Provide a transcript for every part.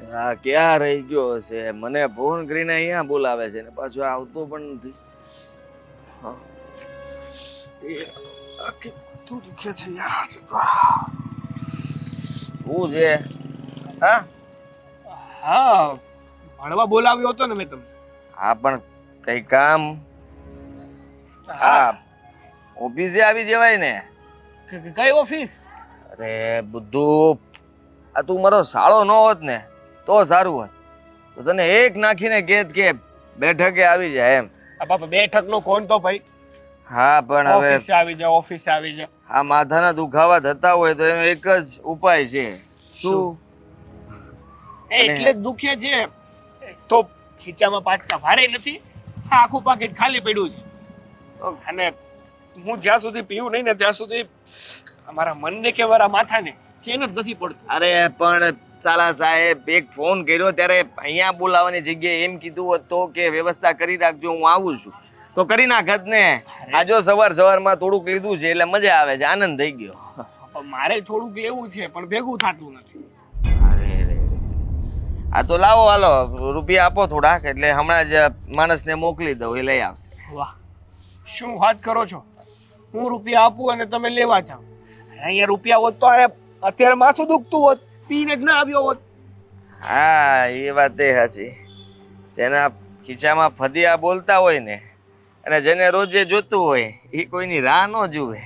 આ ક્યાં રહી ગયો હશે? મને ફોન કરીને અહીંયા બોલાવે છે ને પાછો આવતો પણ નથી. હા. એ આખી માથું દુખે છે યાર આજે તો. શું છે? હા હા, ભણવા બોલાવ્યો હતો ને મેં તમને. હા પણ કઈ કામ? હા, ઓફિસે આવી જવાય ને. કઈ ઓફિસ? અરે બધું, આ તું મારો સાળો ન હોત ને તો સારું હોત. તો તને એક નાખીને કેત કે બેઠકે આવી જાય એમ. આ બાપા બેઠક નો કોણ તો ભાઈ? હા પણ હવે ઓફિસે આવી જા, ઓફિસે આવી જા. આ માથાના દુખાવા થતા હોય તો એનો એક જ ઉપાય છે. શું? એટલે જ દુખે છે. તો ખીચામાં પાંચકા ભારે નથી, આ આખું પાકીટ ખાલી પડ્યું છે. અને હું જ્યાં સુધી પીવું નહીં ને ત્યાં સુધી અમારા મનને કે મારા માથાને ચેન જ નથી પડતું. અરે પણ સાલા સાહેબ એક ફોન કર્યો ત્યારે અહીંયા બોલાવવાની જગ્યાએ એમ કીધું હોત તો કે વ્યવસ્થા કરી રાખજો, હું આવું છું તો કરી નાખત ને. આ જો સવારમાં થોડુંક લીધું છે એટલે મજા આવે છે, આનંદ થઈ ગયો. પણ મારે થોડુંક લેવું છે પણ ભેગું થતું નથી. અરે આ તો લાવો, હાલો રૂપિયા આપો થોડાક, એટલે હમણાં જ માણસને મોકલી દઉં, એ લઈ આવશે. વાહ, શું વાત કરો છો? હું રૂપિયા આપું અને તમે લેવા જાઓ? અહીંયા રૂપિયા હોત તો અત્યારે માથું દુખતું હોત, પીને જ ના આવ્યો હોત. હા એ વાત એ સાચી. જેના ખીચામાં ફદિયા બોલતા હોય ને અને જેને રોજે જોતું હોય એ કોઈની રાહ ન જુએ,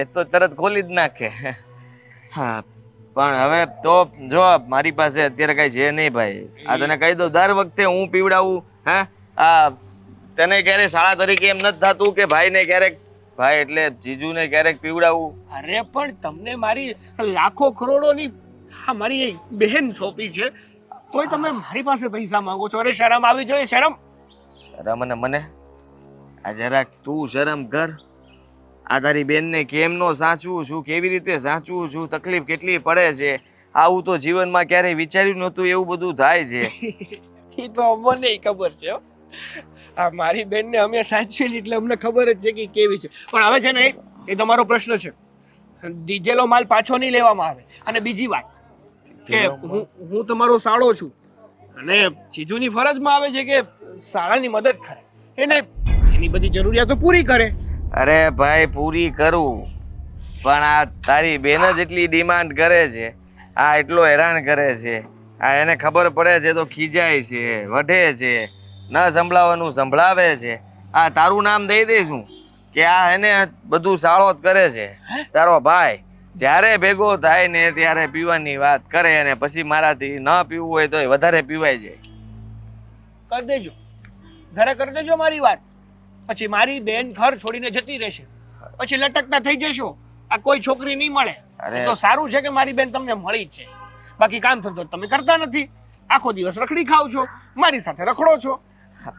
એ તો તરત ખોલી જ નાખે. હા પણ હવે તો જો મારી પાસે અત્યારે કઈ છે નહીં ભાઈ. આ તને કહી દઉં, દર વખતે હું પીવડાવું. હા, આ તને ક્યારેક શાળા તરીકે એમ નથી થતું કે ભાઈને ક્યારેક, ભાઈ એટલે જીજુને ક્યારેક પીવડાવું? અરે પણ તમને મારી લાખો કરોડોની મારી એક બહેન સોંપી છે, તોય તમે મારી પાસે પૈસા માંગો છો. અરે શરમ આવી જોઈએ, શરમ. શરમ? અને મને આ જરાક તું શરમ કર. આ તારી બેનને કેમનો સાચવું છું, કેવી રીતે સાચવું છું, તકલીફ કેટલી પડે છે, આવું તો જીવનમાં ક્યારેય વિચાર્યું નહોતું એવું બધું થાય છે. એ તો મને ખબર છે. આ મારી બેનને અમે સાચવેલી એટલે અમને ખબર જ છે કે કેવી છે. પણ હવે છે ને એ તમારો પ્રશ્ન છે, દીધેલો માલ પાછો નહીં લેવામાં આવે. અને બીજી વાત કે હું તમારો સાળો છું અને જીજુની ફરજમાં આવે છે કે સાળાની મદદ કરે, એને એની બધી જરૂરિયાતો પૂરી કરે. અરે ભાઈ પૂરી કરું, પણ આ તારી બેન જ એટલી ડિમાન્ડ કરે છે, આ એટલો હેરાન કરે છે, આ એને ખબર પડે છે તો ખીજાય છે, વઢે છે, ન સંભળાવવાનું સંભળાવે છે. આ તારું નામ દઈ દઈશું કે આ એને બધું સાળો જ કરે છે. તારો ભાઈ જ્યારે ભેગો થાય ને ત્યારે પીવાની વાત કરે અને પછી મારાથી ન પીવું હોય તો વધારે પીવાય જાય. કરી દેજો, ઘરે કરી દેજો મારી વાત. પછી મારી બેન ઘર છોડીને જતી રહેશે, પછી લટકતા થઈ જશો, આ કોઈ છોકરી નહીં મળે. તો સારું છે કે મારી બેન તમને મળી છે, બાકી કામ ધંધો તમે કરતા નથી, આખો દિવસ રખડી ખાવ છો, મારી સાથે રખડો છો.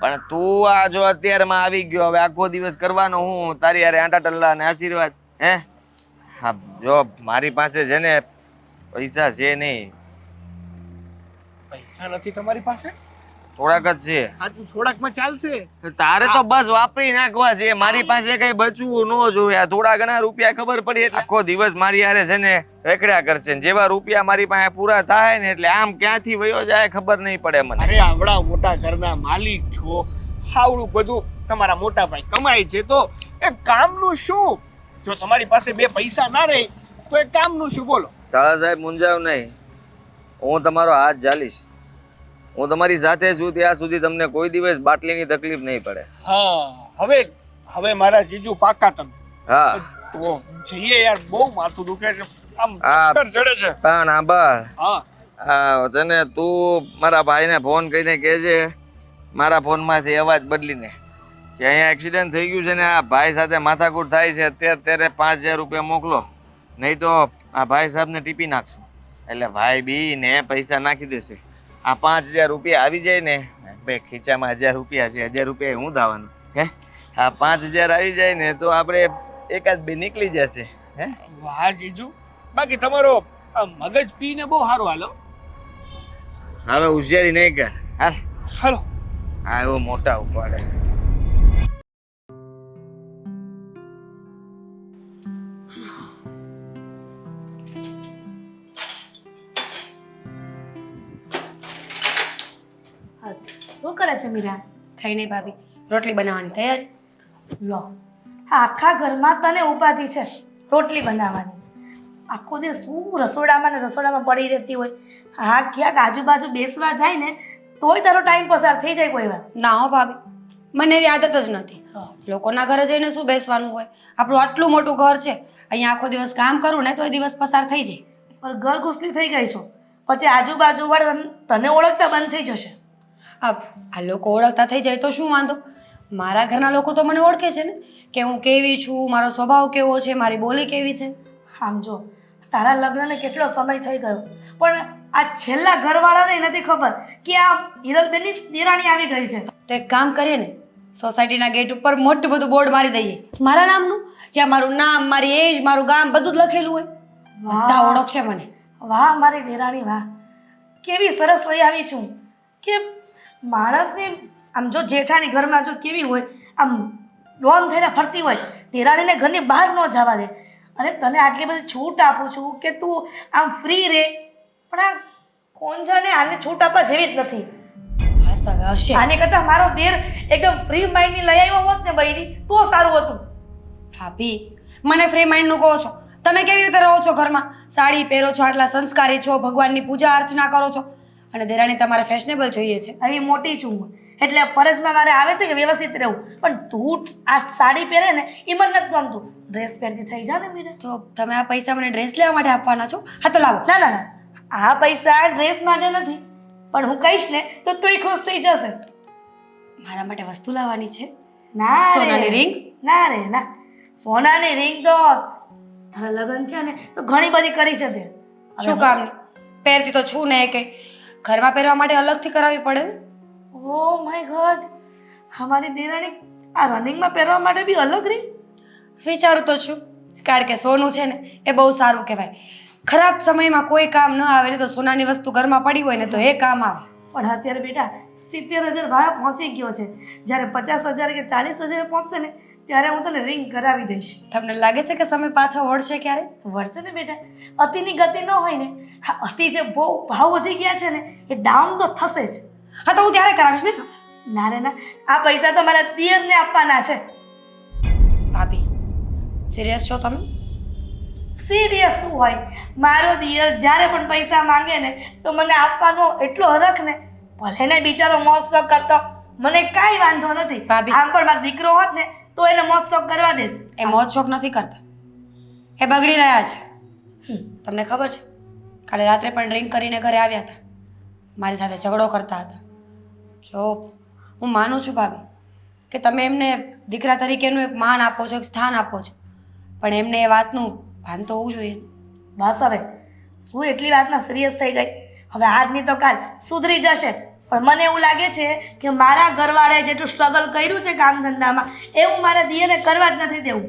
પણ તું આ જો અત્યારમાં આવી ગયો, હવે આખો દિવસ કરવાનો હું તારી યારે આંટા ટલ્લા ને આશીર્વાદ? હે હા, જો મારી પાસે છે ને પૈસા છે નહીં. પૈસા નથી તમારી પાસે? થોડાક જ છે. હા, તું થોડાકમાં ચાલશે? તારે તો બસ વાપરી નાખવા છે, મારી પાસે કઈ બચવું ન જોઈએ. થોડા ઘણા રૂપિયા ખબર પડી એટલે આખો દિવસ મારી યારે છે ને રેકડ્યા કરશે, ને જેવા રૂપિયા મારી પાસે પૂરા થાય ને એટલે આમ ક્યાંથી વયો જાય ખબર નહીં પડે મને. અરે આવડા મોટા ઘરના માલિક છો, આવડું બધું તમારા મોટા ભાઈ કમાય છે, તો એક કામનું શું? જો તમારી પાસે બે પૈસા ના રહે તો એક કામનું શું? બોલો. સાળા સાહેબ મૂંઝાવ નહીં, હું તમારો હાથ ઝાલીશ. હું તમારી સાથે છું ત્યાં સુધી તમને કોઈ દિવસ બાટલીની તકલીફ નહીં પડે. હા, હવે મારા જીજુ પાકા તમે. હા તો જઈએ યાર, બહુ માથું દુખે છે, આમ ચક્કર ચડે છે. પણ આંબા હા છે ને તું મારા ભાઈને ફોન કરીને કહેજે મારા ફોનમાંથી અવાજ બદલીને કે અહીંયા એક્સિડન્ટ થઈ ગયું છે ને આ ભાઈ સાથે માથાકૂટ થાય છે, અત્યારે 5000 રૂપિયા મોકલો, નહીં તો આ ભાઈ સાહેબને ટીપી નાખશું. એટલે ભાઈ બી ને પૈસા નાખી દેશે. આ 5000 રૂપિયા આવી જાય ને, બે ખીચામાં 1000 રૂપિયા છે, 1000 રૂપિયા હું દાવાનું? હે, આ 5000 આવી જાય ને તો આપણે એકાદ બે નીકળી જશે. હે વાહ જીજુ, બાકી તમારો મગજ પીને બહુ સારું હાલો. હવે હોશિયારી નહીં કર, હાલ હાલો. આ એવો મોટા ઉપાડે. શું કરે છે મીરા? કઈ નહીં ભાભી, રોટલી બનાવવાની તૈયારી. લો, આ આખા ઘરમાં તને ઉપાધિ છે રોટલી બનાવવાની. આખો દિવસ શું રસોડામાં ને રસોડામાં પડી રહેતી હોય. હા, ક્યાંક આજુબાજુ બેસવા જાય ને તોય તારો ટાઈમ પસાર થઈ જાય કોઈ વાર. ના હો ભાભી, મને એવી આદત જ નથી. લોકોના ઘરે જઈને શું બેસવાનું હોય? આપણું આટલું મોટું ઘર છે, અહીંયા આખો દિવસ કામ કરું ને તો એ દિવસ પસાર થઈ જાય. પણ ઘર ઘૂસલી થઈ ગઈ છો, પછી આજુબાજુ વાળા તને ઓળખતા બંધ થઈ જશે. આ લોકો ઓળખતા થઈ જાય તો શું વાંધો? મારા ઘરના લોકો તો મને ઓળખે છે ને કે હું કેવી છું, મારો સ્વભાવ કેવો છે, મારી બોલી કેવી છે. આમ જો, તારા લગ્નને કેટલો સમય થઈ ગયો, પણ આ છેલ્લા ઘરવાળાને નથી ખબર કે આ હિરલબેનની જ દેરાણી આવી ગઈ છે. તો એક કામ કરીએ ને, સોસાયટીના ગેટ ઉપર મોટું બધું બોર્ડ મારી દઈએ મારા નામનું, જ્યાં મારું નામ, મારી એજ, મારું ગામ બધું જ લખેલું હોય. બધા ઓળખશે મને. વાહ મારી દેરાણી વાહ, કેવી સરસ લઈ આવી છું કે માણસની આમ જો જેઠાણી ઘરમાં જો કેવી હોય, આમ લોન થઈને ફરતી હોય, દેરાણીને ઘરની બહાર ન જવા દે. અને તને આટલી બધી છૂટ આપું છું કે તું આમ ફ્રી રહે, પણ આ કોણ જાણે આને છૂટ આપવા જેવી જ નથી. બસ હવે હશે. આને કરતાં મારો દેર એકદમ ફ્રી માઇન્ડની લઈ આવ્યો હોત ને બૈરી તો સારું હતું. ભાભી, મને ફ્રી માઇન્ડનું કહો છો? તમે કેવી રીતે રહો છો ઘરમાં? સાડી પહેરો છો, આટલા સંસ્કારી છો, ભગવાનની પૂજા અર્ચના કરો છો, અને દેરાણી તમારે ફેશનેબલ જોઈએ છે. અહીં મોટી છું હું, એટલે ફરજમાં મારે આવે છે કે વ્યવસ્થિત રહેવું. પણ તું આ સાડી પહેરે ને એ મને નથી ગમતું. ડ્રેસ પહેરતી થઈ જા ને મીરા. તો તમે આ પૈસા મને ડ્રેસ લેવા માટે આપવાના છો? હા તો લાવો. ના ના ના, આ પૈસા ડ્રેસ માટે નથી, પણ હું કહીશ ને તો તુંય ખુશ થઈ જશે. મારા માટે વસ્તુ લાવવાની છે? ના રે, સોનાની ring? ના રે ના, સોનાની રિંગ તો તારા લગ્ન થયા ને તો ઘણી બધી કરી છે તે. શું કામની? પહેરતી તો છું ને, કઈ ઘરમાં પહેરવા માટે અલગથી કરાવવી પડે ને? ઓ માય ગોડ, અમારી દેરાણી આ રનિંગમાં પહેરવા માટે બી અલગ રિંગ? વિચારું તો છું, કારણ કે સોનું છે ને એ બહુ સારું કહેવાય. ખરાબ સમયમાં કોઈ કામ ન આવે ને તો સોનાની વસ્તુ ઘરમાં પડી હોય ને તો એ કામ આવે. પણ અત્યારે બેટા 70,000 ભાવ પહોંચી ગયો છે. જ્યારે 50,000 કે 40,000 પહોંચશે ને ત્યારે હું તને રિંગ કરાવી દઈશ. તમને લાગે છે કે સમય પાછો વળશે ક્યારે? વળશે ને બેટા, અતિની ગતિ ન હોય ને. હા, અતિ જે બહુ ભાવ વધી ગયા છે ને એ ડાઉન તો થશે જ. હા તો હું ત્યારે કરાવીશ ને. ના રે ના, આ પૈસા તો મારા દિયરને આપવાના છે. ભાભી, સિરિયસ છો તમે? સિરિયસ શું હોય, મારો દિયર જ્યારે પણ પૈસા માંગે ને તો મને આપવાનો એટલો હરખ ને. ભલે ને બિચારો મોજ શોખ કરતો, મને કાંઈ વાંધો નથી. ભાભી. આમ પણ મારો દીકરો હોત ને તો એને મોજ શોખ કરવા દે. એ મોજ શોખ નથી કરતા, એ બગડી રહ્યા છે. તમને ખબર છે, કાલે રાત્રે પણ ડ્રિંક કરીને ઘરે આવ્યા હતા, મારી સાથે ઝઘડો કરતા હતા. જો હું માનું છું ભાભી કે તમે એમને દીકરા તરીકેનું એક માન આપો છો, એક સ્થાન આપો છો, પણ એમને એ વાતનું ભાન તો હોવું જોઈએ. બસ હવે શું એટલી વાતમાં સિરિયસ થઈ ગઈ? હવે આજની તો કાલ સુધરી જશે. પણ મને એવું લાગે છે કે મારા ઘરવાળાએ જેટલું સ્ટ્રગલ કર્યું છે કામ ધંધામાં એવું મારા દિયરને કરવા જ નથી દેવું.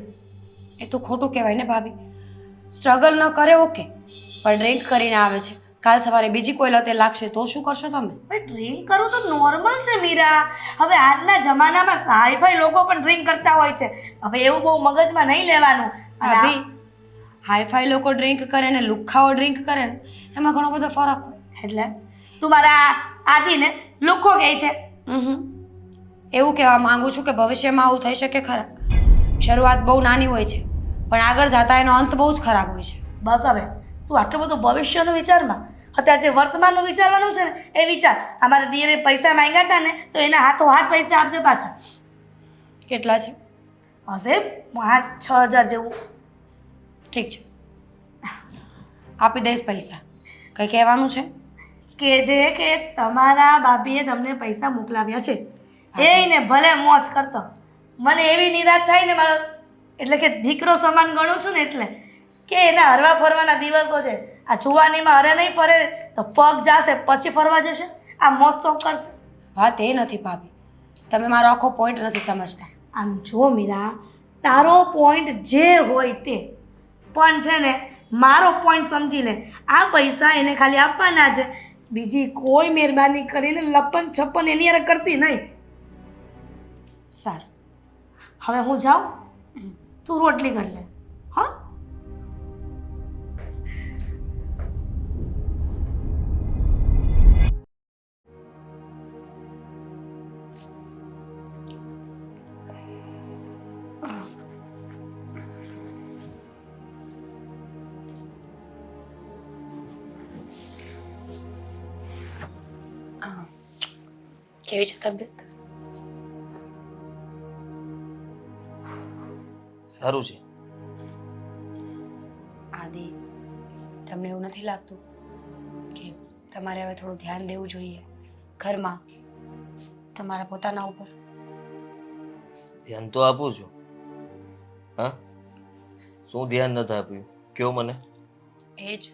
એ તો ખોટું કહેવાય ને ભાભી. સ્ટ્રગલ ન કરે ઓકે, પણ ડ્રિંક કરીને આવે છે, કાલ સવારે બીજી કોઈ લતે લાગશે તો શું કરશો તમે? ભાઈ ડ્રિંક કરવું તો નોર્મલ છે મીરા. હવે આજના જમાનામાં હાઈફાઈ લોકો પણ ડ્રિંક કરતા હોય છે. હવે એવું બહુ મગજમાં નહીં લેવાનું. ભાભી, હાઈફાઈ લોકો ડ્રિંક કરે ને લુખ્ખાઓ ડ્રિંક કરે ને એમાં ઘણો બધો ફરક હોય. એટલે તું મારા આદિને લુખ્ખો કહે છે? એવું કહેવા માંગુ છું કે ભવિષ્યમાં આવું થઈ શકે ખરા. શરૂઆત બહુ નાની હોય છે, પણ આગળ જતા એનો અંત બહુ જ ખરાબ હોય છે. બસ હવે તું આટલું બધું ભવિષ્યનું વિચારમાં, અત્યારે જે વર્તમાનનું વિચારવાનું છે ને એ વિચાર. અમારા દિયરે પૈસા માંગ્યા હતા ને તો એના હાથો હાથ પૈસા આપજો પાછા. કેટલા છે? હશે 5-6 હજાર જેવું. ઠીક છે, આપી દઈશ પૈસા. કંઈ કહેવાનું છે? કે જે કે તમારા ભાભીએ તમને પૈસા મોકલાવ્યા છે એને ભલે મોજ કરતો. મને એવી નિરાશ થાય ને મારો, એટલે કે દીકરો સમાન ગણું છું ને, એટલે કે એના હરવા ફરવાના દિવસો છે. આ જુવાનીમાં હરે નહીં ફરે તો પગ જાશે પછી ફરવા જશે. આ મોજ શોખ કરશે. વાત એ નથી ભાભી, તમે મારો આખો પોઈન્ટ નથી સમજતા. આમ જો મીરા, તારો પોઈન્ટ જે હોય તે, પણ છે ને મારો પોઈન્ટ સમજી લે. આ પૈસા એને ખાલી આપવાના છે, બીજી કોઈ મહેરબાની કરીને લપન છપ્પન એની યાર કરતી નહીં. સારું, હવે હું જાઉં, તું રોટલી કરી લે. હા, કેવી છે તબિયત? સારું છે. આદિ, તમને એવું નથી લાગતું કે તમારે હવે થોડું ધ્યાન દેવું જોઈએ ઘરમાં, તમારા પોતાના ઉપર? ધ્યાન તો આપું છું. હા, શું ધ્યાન નથી આપ્યું કયો મને? એ જ,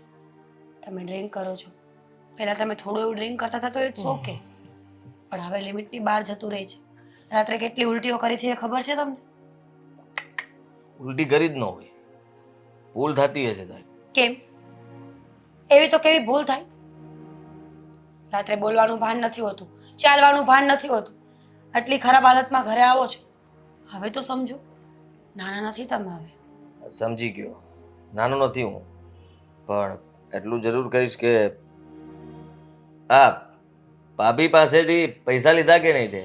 તમે ડ્રિંક કરો છો. પહેલાં તમે થોડું એવું ડ્રિંક કરતા હતા તો ઇટ્સ ઓકે, પણ હવે લિમિટની બહાર જતું રહે છે. રાત્રે કેટલી ઉલટીઓ કરી છે એ ખબર છે તમને? ઉલટી કરી જ ન હોય, ભૂલ થતી હશે તારી. કેમ? એવી તો કેવી ભૂલ થાય? રાત્રે બોલવાનું ભાન નથી હોતું, ચાલવાનું ભાન નથી હોતું, આટલી ખરાબ હાલતમાં ઘરે આવો છો. હવે તો સમજો, નાના નથી તમે હવે. સમજી ગયો, નાનો નથી હું, પણ એટલું જરૂર કહીશ કે આ ભાભી પાસેથી પૈસા લીધા કે નહીં તે?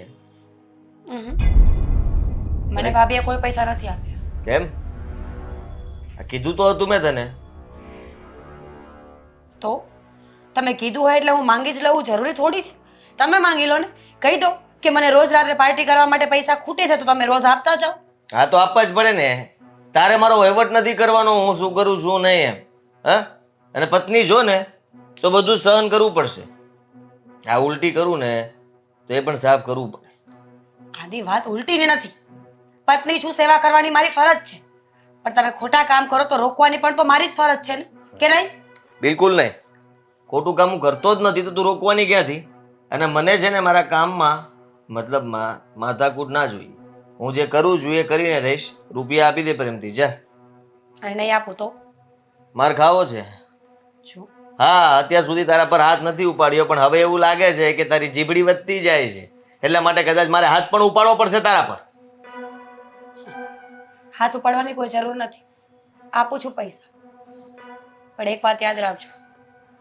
મને ભાભીએ કોઈ પૈસા નથી આપ્યા. કેમ? આ કીધું તો હતું મેં તને. તો તમે કીધું હોય એટલે હું માંગી જ લઉં જરૂરી થોડી છે? તમે માંગી લો ને, કહી દો કે મને રોજ રાત્રે પાર્ટી કરવા માટે પૈસા ખૂટે છે તો તમે રોજ આપતા જાઓ. હા તો આપવા જ પડે ને, તારે મારો વહીવટ નથી કરવાનો હું શું કરું શું નહીં એમ. હા, અને પત્ની જો ને તો બધું સહન કરવું પડશે. આ ઉલટી કરું ને તો એ પણ સાફ કરવું પડે. આદિ, વાત ઉલટીની નથી. પત્ની છું, સેવા કરવાની મારી ફરજ છે, પણ તમે ખોટા કામ કરો તો રોકવાની પણ તો મારી જ ફરજ છે ને, કે નહીં? બિલકુલ નહીં, ખોટું કામ હું કરતો જ નથી તો તું રોકવાની ક્યાંથી? અને મને છે ને મારા કામમાં મતલબમાં માથાકૂટ ના જોઈએ. હું જે કરું છું એ કરીને રહીશ. રૂપિયા આપી દે પ્રેમથી જા. અને નહીં આપું તો? માર ખાવો છે. શું? હા, અત્યાર સુધી તારા પર હાથ નથી ઉપાડ્યો, પણ હવે એવું લાગે છે કે તારી જીભડી વધતી જાય છે, એટલા માટે કદાચ મારે હાથ પણ ઉપાડવો પડશે તારા પર. હાથ ઉપાડવાની કોઈ જરૂર નથી, આપું છું પૈસા. પણ એક વાત યાદ રાખજો,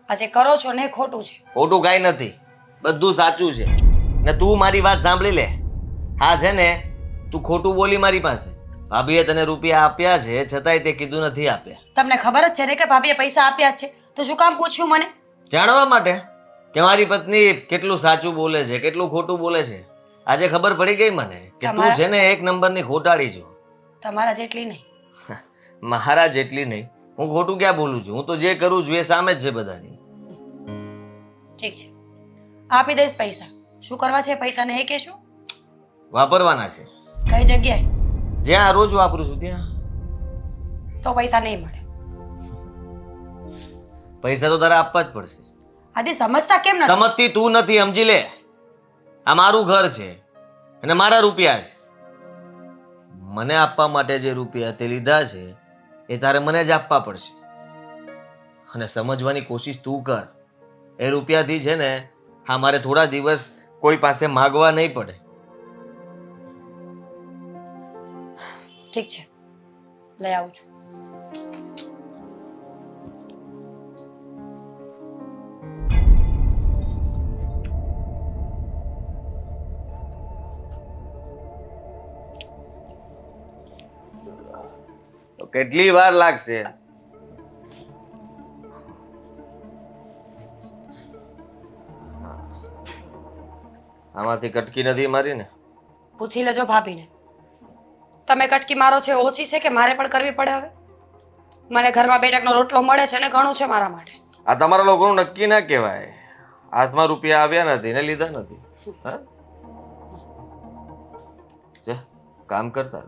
આ જે કરો છો ને એ ખોટું છે. ખોટું કાંઈ નથી, બધું સાચું છે. ને તું મારી વાત સાંભળી લે. હા છે ને, તું ખોટું બોલી મારી પાસે. ભાભીએ તને રૂપિયા આપ્યા છે છતાંય તે કીધું નથી આપ્યા. તમને ખબર જ છે ને કે ભાભીએ પૈસા આપ્યા જ છે, તો શું કામ પૂછ્યું મને? જાણવા માટે કે મારી પત્ની કેટલું સાચું બોલે છે, કેટલું ખોટું બોલે છે. આજે ખબર પડી ગઈ મને કે તું છે ને એક નંબરની ખોટાડી છો. તમારા જેટલી નહીં. મારા જેટલી નહીં. હું ખોટું ક્યાં બોલું છું? હું તો જે કરું છું એ સામે જ છે બધાની. ઠીક છે, આપી દઈશ પૈસા. શું કરવા છે પૈસાને એ કહેશો? વાપરવાના છે. કઈ જગ્યાએ? જ્યાં રોજ વાપરું છું ત્યાં. તો પૈસા નહીં મળે. પૈસા તો તારે આપવા જ પડશે. આદિ, સમજતા કેમ નથી? સમજતી તું નથી, સમજી લે. આ મારું ઘર છે અને મારા રૂપિયા છે. મને આપવા માટે જે રૂપિયા તે લીધા છે એ તારે મને જ આપવા પડશે. અને સમજવાની કોશિશ તું કર. એ રૂપિયાથી છે ને હા મારે થોડા દિવસ કોઈ પાસે માગવા નહીં પડે. ઠીક છે, લઈ આવું છું. તો કેટલી વાર લાગશે? આમાંથી કટકી નથી મારી ને? પૂછી લેજો ભાભીને. તમે કટકી મારો છે ઓછી છે કે મારે પણ કરવી પડે હવે? મને ઘરમાં 2 ટકનો રોટલો મળે છે ને ઘણું છે મારા માટે. આ તમારા લોકોનું નક્કી ના કહેવાય. હાથમાં રૂપિયા આવ્યા નથી ને લીધા નથી. હા, કામ કરતા